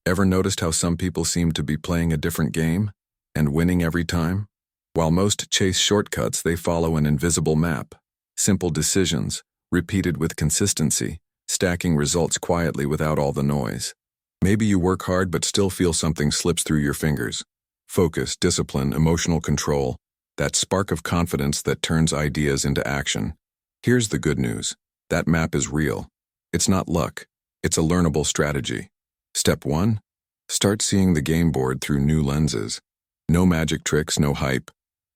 Ever noticed how some people seem to be playing a different game and winning every time? While most chase shortcuts, they follow an invisible map. Simple decisions, repeated with consistency, stacking results quietly without all the noise. Maybe you work hard but still feel something slips through your fingers. Focus, discipline, emotional control, that spark of confidence that turns ideas into action. Here's the good news. That map is real. It's not luck. It's a learnable strategy. Step 1. Start seeing the game board through new lenses. No magic tricks, no hype.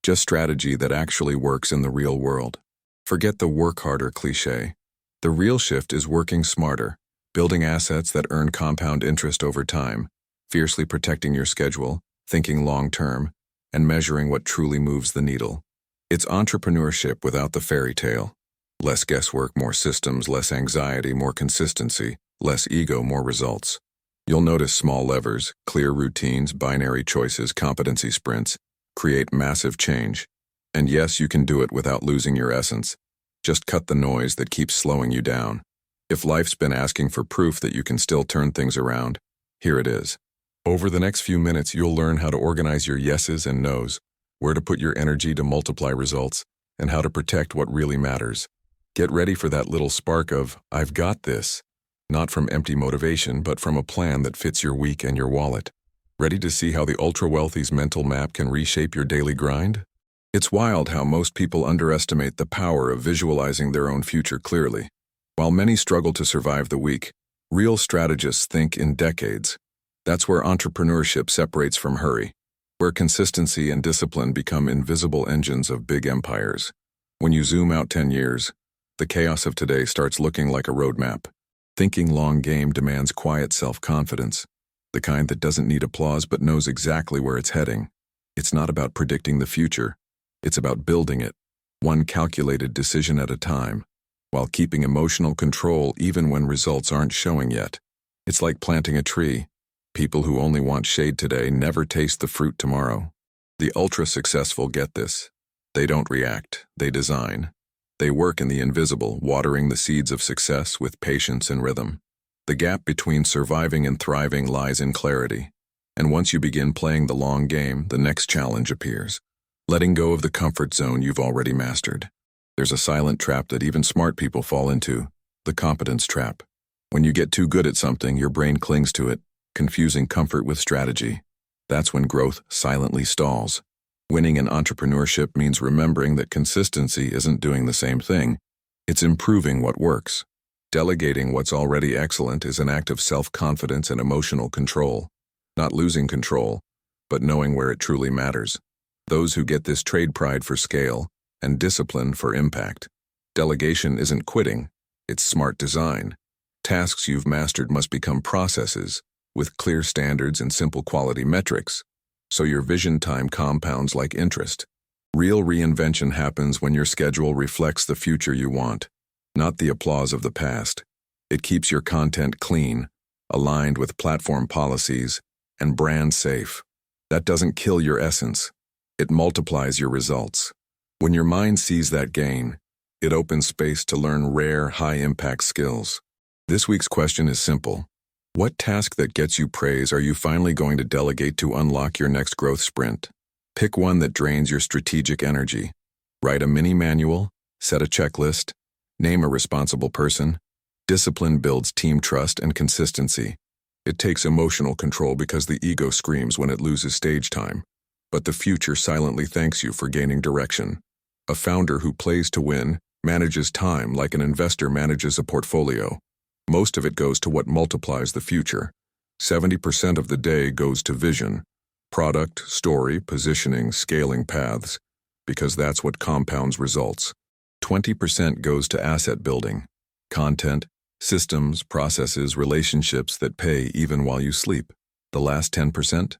Just strategy that actually works in the real world. Forget the work harder cliché. The real shift is working smarter, building assets that earn compound interest over time, fiercely protecting your schedule, thinking long-term, and measuring what truly moves the needle. It's entrepreneurship without the fairy tale. Less guesswork, more systems, less anxiety, more consistency, less ego, more results. You'll notice small levers, clear routines, binary choices, competency sprints, create massive change. And yes, you can do it without losing your essence. Just cut the noise that keeps slowing you down. If life's been asking for proof that you can still turn things around, here it is. Over the next few minutes, you'll learn how to organize your yeses and nos, where to put your energy to multiply results, and how to protect what really matters. Get ready for that little spark of, "I've got this," not from empty motivation, but from a plan that fits your week and your wallet. Ready to see how the ultra-wealthy's mental map can reshape your daily grind? It's wild how most people underestimate the power of visualizing their own future clearly. While many struggle to survive the week, real strategists think in decades. That's where entrepreneurship separates from hurry, where consistency and discipline become invisible engines of big empires. When you zoom out 10 years, the chaos of today starts looking like a roadmap. Thinking long game demands quiet self-confidence, the kind that doesn't need applause but knows exactly where it's heading. It's not about predicting the future. It's about building it, one calculated decision at a time, while keeping emotional control even when results aren't showing yet. It's like planting a tree. People who only want shade today never taste the fruit tomorrow. The ultra-successful get this. They don't react, they design. They work in the invisible, watering the seeds of success with patience and rhythm. The gap between surviving and thriving lies in clarity. And once you begin playing the long game, the next challenge appears. Letting go of the comfort zone you've already mastered. There's a silent trap that even smart people fall into, the competence trap. When you get too good at something, your brain clings to it, confusing comfort with strategy. That's when growth silently stalls. Winning in entrepreneurship means remembering that consistency isn't doing the same thing. It's improving what works. Delegating what's already excellent is an act of self-confidence and emotional control. Not losing control, but knowing where it truly matters. Those who get this trade pride for scale and discipline for impact. Delegation isn't quitting, it's smart design. Tasks you've mastered must become processes, with clear standards and simple quality metrics, so your vision time compounds like interest. Real reinvention happens when your schedule reflects the future you want, not the applause of the past. It keeps your content clean, aligned with platform policies, and brand safe. That doesn't kill your essence. It multiplies your results. When your mind sees that gain, it opens space to learn rare, high-impact skills. This week's question is simple. What task that gets you praise are you finally going to delegate to unlock your next growth sprint? Pick one that drains your strategic energy. Write a mini manual, set a checklist, name a responsible person. Discipline builds team trust and consistency. It takes emotional control because the ego screams when it loses stage time. But the future silently thanks you for gaining direction. A founder who plays to win manages time like an investor manages a portfolio. Most of it goes to what multiplies the future. 70% of the day goes to vision, product, story, positioning, scaling paths, because that's what compounds results. 20% goes to asset building, content, systems, processes, relationships that pay even while you sleep. The last 10%?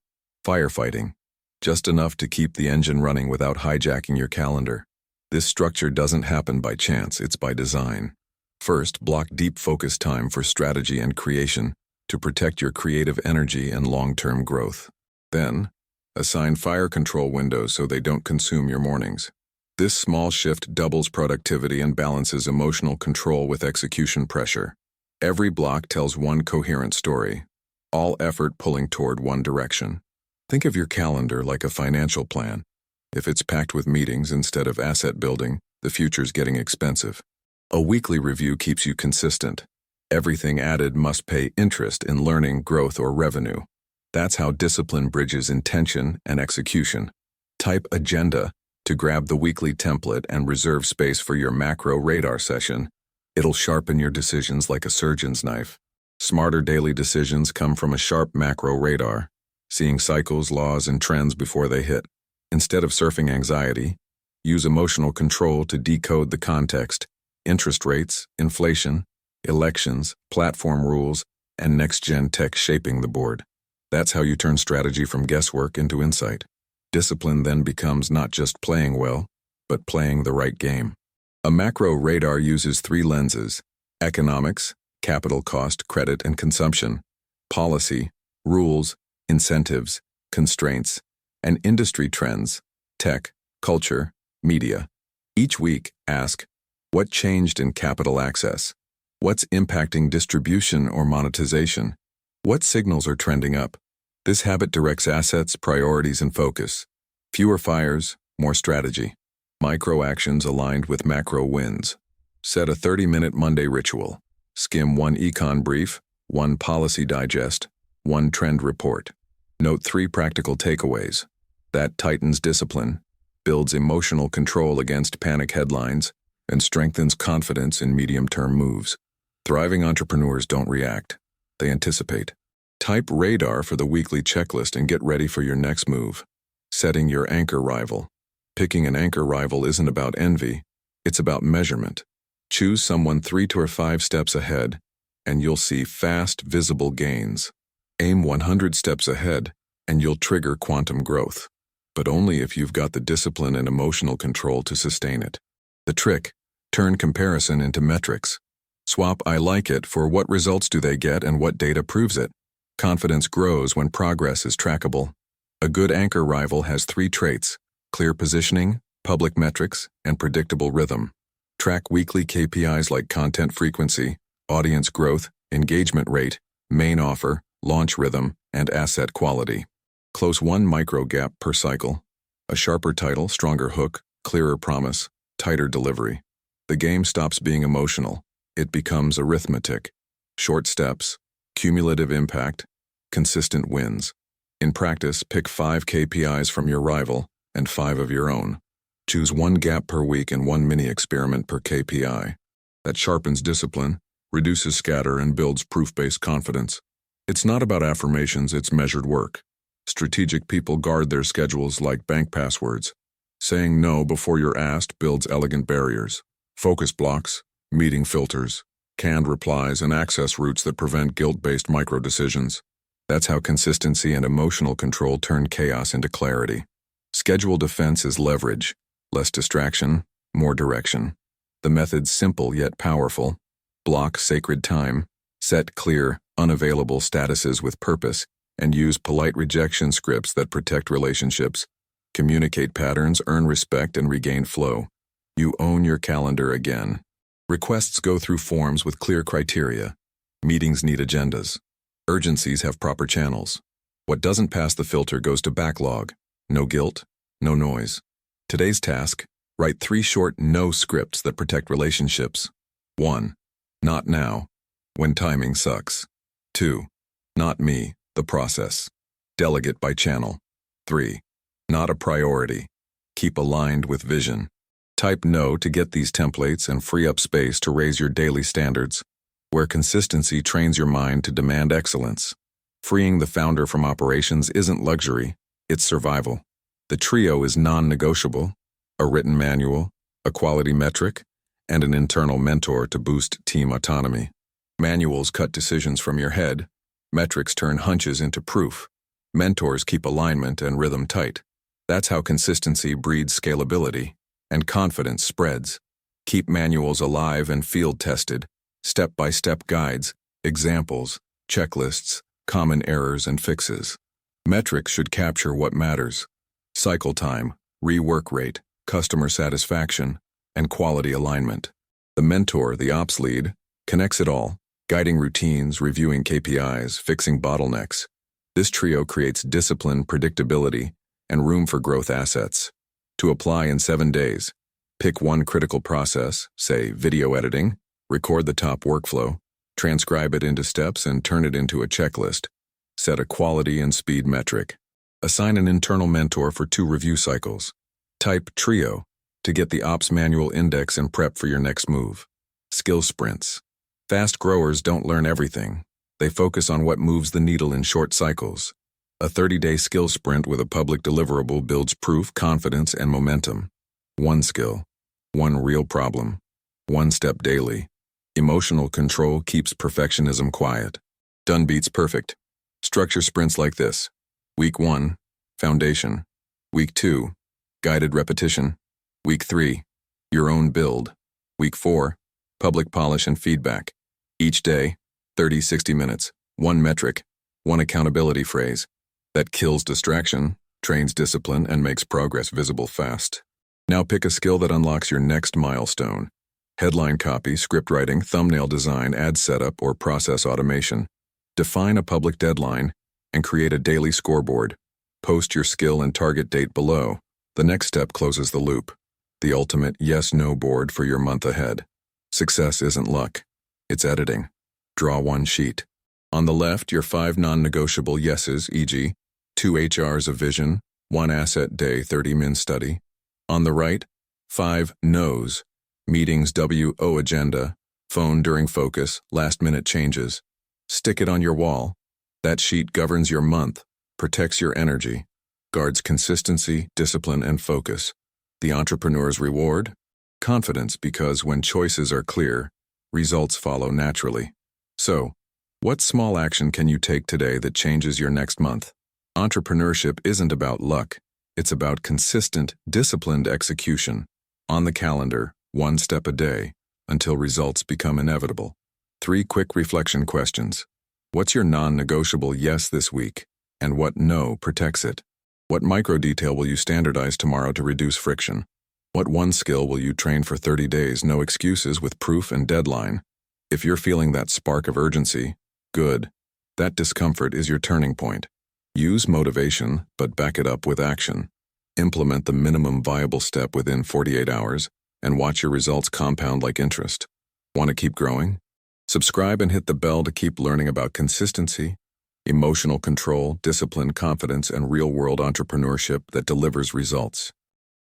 Firefighting. Just enough to keep the engine running without hijacking your calendar. This structure doesn't happen by chance, it's by design. First, block deep focus time for strategy and creation to protect your creative energy and long-term growth. Then, assign fire control windows so they don't consume your mornings. This small shift doubles productivity and balances emotional control with execution pressure. Every block tells one coherent story. all effort pulling toward one direction. Think of your calendar like a financial plan. If it's packed with meetings instead of asset building, the future's getting expensive. A weekly review keeps you consistent. Everything added must pay interest in learning, growth, or revenue. That's how discipline bridges intention and execution. Type agenda to grab the weekly template and reserve space for your macro radar session. It'll sharpen your decisions like a surgeon's knife. Smarter daily decisions come from a sharp macro radar, seeing cycles, laws, and trends before they hit. Instead of surfing anxiety, use emotional control to decode the context: interest rates, inflation, elections, platform rules, and next-gen tech shaping the board. That's how you turn strategy from guesswork into insight. Discipline then becomes not just playing well, but playing the right game. A macro radar uses 3 lenses: economics, capital cost, credit and consumption; policy, rules, incentives, constraints; and industry trends, tech, culture, media. Each week, ask, what changed in capital access? What's impacting distribution or monetization? What signals are trending up? This habit directs assets, priorities, and focus. Fewer fires, more strategy. Micro actions aligned with macro wins. Set a 30-minute Monday ritual. Skim 1 econ brief, 1 policy digest, 1 trend report. Note 3 practical takeaways. That tightens discipline, builds emotional control against panic headlines, and strengthens confidence in medium-term moves. Thriving entrepreneurs don't react. They anticipate. Type radar for the weekly checklist and get ready for your next move. Setting your anchor rival. Picking an anchor rival isn't about envy, it's about measurement. Choose someone 3 to 5 steps ahead, and you'll see fast, visible gains. Aim 100 steps ahead, and you'll trigger quantum growth. But only if you've got the discipline and emotional control to sustain it. The trick: turn comparison into metrics. Swap "I like it" for what results do they get and what data proves it. Confidence grows when progress is trackable. A good anchor rival has 3 traits: clear positioning, public metrics, and predictable rhythm. Track weekly KPIs like content frequency, audience growth, engagement rate, main offer, launch rhythm, and asset quality. Close 1 micro gap per cycle. A sharper title, stronger hook, clearer promise, tighter delivery. The game stops being emotional. It becomes arithmetic. Short steps, cumulative impact, consistent wins. In practice, pick 5 KPIs from your rival and 5 of your own. Choose 1 gap per week and 1 mini-experiment per KPI. That sharpens discipline, reduces scatter, and builds proof-based confidence. It's not about affirmations, it's measured work. Strategic people guard their schedules like bank passwords. Saying no before you're asked builds elegant barriers. Focus blocks, meeting filters, canned replies, and access routes that prevent guilt-based micro-decisions. That's how consistency and emotional control turn chaos into clarity. Schedule defense is leverage. Less distraction, more direction. The method's simple yet powerful. Block sacred time, set clear, unavailable statuses with purpose, and use polite rejection scripts that protect relationships. Communicate patterns, earn respect, and regain flow. You own your calendar again. Requests go through forms with clear criteria. Meetings need agendas. Urgencies have proper channels. What doesn't pass the filter goes to backlog. No guilt, no noise. Today's task: write 3 short no scripts that protect relationships. 1. Not now, when timing sucks. 2. Not me, the process. Delegate by channel. 3. Not a priority. Keep aligned with vision. Type no to get these templates and free up space to raise your daily standards, where consistency trains your mind to demand excellence. Freeing the founder from operations isn't luxury, it's survival. The trio is non-negotiable: a written manual, a quality metric, and an internal mentor to boost team autonomy. Manuals cut decisions from your head. Metrics turn hunches into proof. Mentors keep alignment and rhythm tight. That's how consistency breeds scalability, and confidence spreads. Keep manuals alive and field-tested. Step-by-step guides, examples, checklists, common errors, and fixes. Metrics should capture what matters: cycle time, rework rate, customer satisfaction, and quality alignment. The mentor, the ops lead, connects it all, guiding routines, reviewing KPIs, fixing bottlenecks. This trio creates discipline, predictability, and room for growth assets. To apply in 7 days, pick one critical process, say video editing, record the top workflow, transcribe it into steps and turn it into a checklist. Set a quality and speed metric. Assign an internal mentor for 2 review cycles. Type TRIO to get the ops manual index and prep for your next move. Skill sprints. Fast growers don't learn everything. They focus on what moves the needle in short cycles. A 30-day skill sprint with a public deliverable builds proof, confidence, and momentum. One skill, one real problem, one step daily. Emotional control keeps perfectionism quiet. Done beats perfect. Structure sprints like this. Week 1, foundation. Week 2, guided repetition. Week 3, your own build. Week 4, public polish and feedback. Each day, 30-60 minutes, one metric, one accountability phrase. That kills distraction, trains discipline, and makes progress visible fast. Now pick a skill that unlocks your next milestone. Headline copy, script writing, thumbnail design, ad setup, or process automation. Define a public deadline and create a daily scoreboard. Post your skill and target date below. The next step closes the loop. The ultimate yes-no board for your month ahead. Success isn't luck. It's editing. Draw one sheet. On the left, your 5 non-negotiable yeses, e.g., 2 HRs of vision, 1 asset day 30-min study. On the right, 5 no's, meetings WO agenda, phone during focus, last-minute changes. Stick it on your wall. That sheet governs your month, protects your energy, guards consistency, discipline, and focus. The entrepreneur's reward? Confidence, because when choices are clear, results follow naturally. So, what small action can you take today that changes your next month? Entrepreneurship isn't about luck. It's about consistent, disciplined execution. On the calendar, 1 step a day, until results become inevitable. 3 quick reflection questions. What's your non-negotiable yes this week, and what no protects it? What micro-detail will you standardize tomorrow to reduce friction? What one skill will you train for 30 days, no excuses, with proof and deadline? If you're feeling that spark of urgency, good. That discomfort is your turning point. Use motivation, but back it up with action. Implement the minimum viable step within 48 hours, and watch your results compound like interest. Want to keep growing? Subscribe and hit the bell to keep learning about consistency, emotional control, discipline, confidence, and real-world entrepreneurship that delivers results.